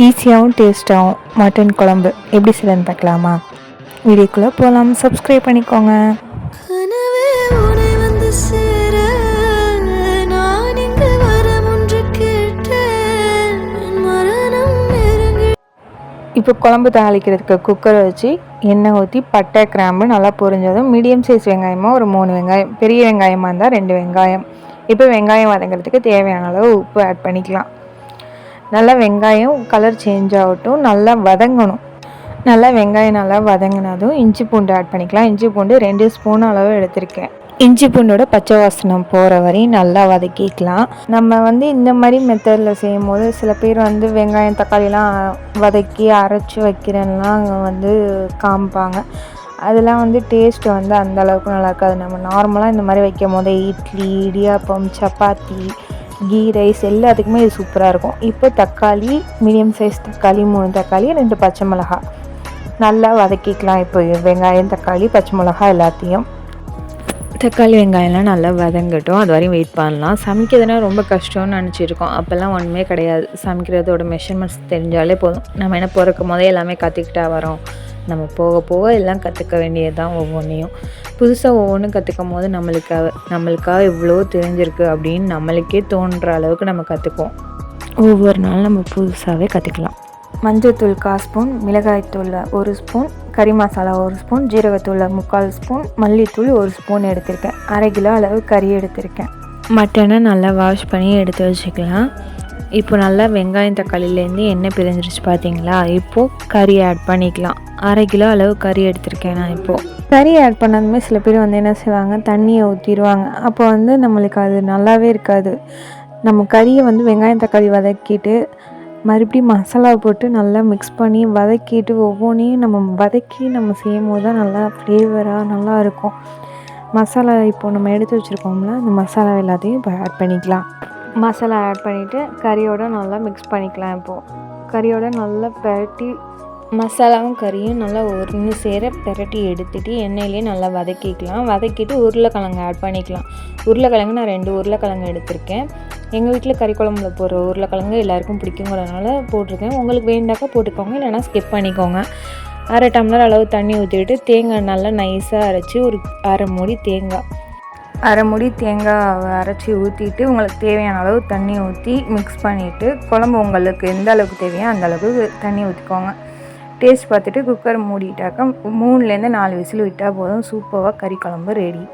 ஈஸியாகவும் டேஸ்ட்டாகவும் மட்டன் குழம்பு எப்படி செய்யலான்னு பார்க்கலாமா? வீடியோக்குள்ளே போகலாம். சப்ஸ்கிரைப் பண்ணிக்கோங்க. இப்போ குழம்பு தாளிக்கிறதுக்கு குக்கரை வச்சு எண்ணெய் ஊற்றி பட்டை கிராம்பு நல்லா பொரிஞ்சதும் மீடியம் சைஸ் வெங்காயமாக ஒரு 3 வெங்காயம், பெரிய வெங்காயமாக இருந்தால் 2 வெங்காயம். இப்போ வெங்காயம் வதங்கிறதுக்கு தேவையான அளவு உப்பு ஆட் பண்ணிக்கலாம். நல்லா வெங்காயம் கலர் சேஞ்ச் ஆகட்டும், நல்லா வதங்கணும். நல்லா வெங்காயம் நல்லா வதங்கினதும் இஞ்சி பூண்டு ஆட் பண்ணிக்கலாம். இஞ்சி பூண்டு 2 ஸ்பூன் அளவு எடுத்திருக்கேன். இஞ்சி பூண்டோட பச்சை வாசனம் போகிற வரையும் நல்லா வதக்கிக்கலாம். நம்ம இந்த மாதிரி மெத்தடில் செய்யும் போது சில பேர் வெங்காயம் தக்காளிலாம் வதக்கி அரைச்சி வைக்கிறேன்லாம் காமிப்பாங்க. அதெல்லாம் டேஸ்ட் அந்த அளவுக்கு நல்லா இருக்காது. நம்ம நார்மலாக இந்த மாதிரி வைக்கும் போது இட்லி, இடியாப்பம், சப்பாத்தி, கீ ரைஸ் எல்லாத்துக்குமே இது சூப்பராக இருக்கும். இப்போ தக்காளி, மீடியம் சைஸ் தக்காளி 3 தக்காளி, 2 பச்சை மிளகாய் நல்லா வதக்கிக்கலாம். இப்போ வெங்காயம், தக்காளி, பச்சை மிளகாய் எல்லாத்தையும் தக்காளி வெங்காயம்லாம் நல்லா வதங்கட்டும். அது வரையும் வெயிட் பண்ணலாம். சமைக்கிறதுனா ரொம்ப கஷ்டம்னு நினச்சிருக்கோம். அப்போல்லாம் ஒன்றுமே கிடையாது. சமைக்கிறதோட மெஷர்மெண்ட்ஸ் தெரிஞ்சாலே போதும். நம்ம என்ன பிறக்கும் போதே எல்லாமே கற்றுக்கிட்டா வரோம். நம்ம போக போக எல்லாம் கற்றுக்க வேண்டியது தான். ஒவ்வொன்றையும் புதுசாக ஒவ்வொன்றும் கற்றுக்கும் போது நம்மளுக்காக இவ்வளோ தெரிஞ்சிருக்கு அப்படின்னு நம்மளுக்கே தோன்ற அளவுக்கு நம்ம கற்றுக்குவோம். ஒவ்வொரு நாளும் நம்ம புதுசாகவே கற்றுக்கலாம். மஞ்சள்தூள் 1/4 ஸ்பூன், மிளகாய்த்தூள் 1 ஸ்பூன், கறி மசாலா 1 ஸ்பூன், ஜீரகத்தூள் 3/4 ஸ்பூன், மல்லித்தூள் 1 ஸ்பூன் எடுத்திருக்கேன். 1/2 கிலோ அளவு கறி எடுத்திருக்கேன். மட்டனை நல்லா வாஷ் பண்ணி எடுத்து வச்சுக்கலாம். இப்போ நல்லா வெங்காயம் தக்காளிலேருந்து எண்ணெய் பிரிஞ்சிருச்சு பார்த்தீங்களா? இப்போது கறி ஆட் பண்ணிக்கலாம். 1/2 கிலோ அளவு கறி எடுத்திருக்கேன் நான். இப்போது கறி ஆட் பண்ணதுமே சில பேர் என்ன செய்வாங்க, தண்ணியை ஊற்றிடுவாங்க. அப்போ நம்மளுக்கு அது நல்லாவே இருக்காது. நம்ம கறியை வெங்காயம் தக்காளி வதக்கிட்டு மறுபடியும் மசாலா போட்டு நல்லா மிக்ஸ் பண்ணி வதக்கிட்டு ஒவ்வொன்றையும் நம்ம செய்யும் போது தான் நல்லா ஃப்ளேவராக நல்லா இருக்கும். மசாலா இப்போ நம்ம எடுத்து வச்சுருக்கோம்ல, அந்த மசாலா எல்லாத்தையும் இப்போ ஆட் பண்ணிக்கலாம். மசாலா ஆட் பண்ணிவிட்டு கறியோடு நல்லா மிக்ஸ் பண்ணிக்கலாம். இப்போது கறியோடு நல்லா பெரட்டி மசாலாவும் கறியும் நல்லா ஒன்று சேர பெரட்டி எடுத்துகிட்டு எண்ணெயிலே நல்லா வதக்கிக்கலாம். வதக்கிட்டு உருளைக்கிழங்கு ஆட் பண்ணிக்கலாம். உருளைக்கிழங்கு நான் 2 உருளைக்கிழங்கு எடுத்திருக்கேன். எங்கள் வீட்டில் கறி குழம்புல போடுற உருளைக்கிழங்கு எல்லாேருக்கும் பிடிக்குங்கிறதுனால போட்டிருக்கேன். உங்களுக்கு வேண்டாக்கா போட்டுக்கோங்க, இல்லைனா ஸ்கிப் பண்ணிக்கோங்க. 1/2 டம்ளர் அளவு தண்ணி ஊற்றிட்டு தேங்காய் நல்லா நைஸாக அரைச்சி ஒரு 1/2 மூடி தேங்காய் அரைச்சி ஊற்றிட்டு உங்களுக்கு தேவையான அளவு தண்ணி ஊற்றி மிக்ஸ் பண்ணிவிட்டு குழம்பு உங்களுக்கு எந்த அளவுக்கு தேவையோ அந்த அளவுக்கு தண்ணி ஊற்றிக்கோங்க. டேஸ்ட் பார்த்துட்டு குக்கர் மூடிட்டாக்கா 3லேருந்து 4 விசில் விட்டால் போதும். சூப்பராக கறி குழம்பு ரெடி.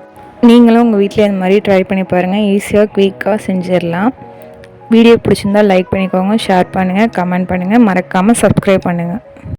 நீங்களும் உங்கள் வீட்டில் இந்த மாதிரி ட்ரை பண்ணி பாருங்கள். ஈஸியாக குயிக்காக செஞ்சிடலாம். வீடியோ பிடிச்சிருந்தால் லைக் பண்ணிக்கோங்க, ஷேர் பண்ணுங்கள், கமெண்ட் பண்ணுங்கள், மறக்காமல் சப்ஸ்கிரைப் பண்ணுங்கள்.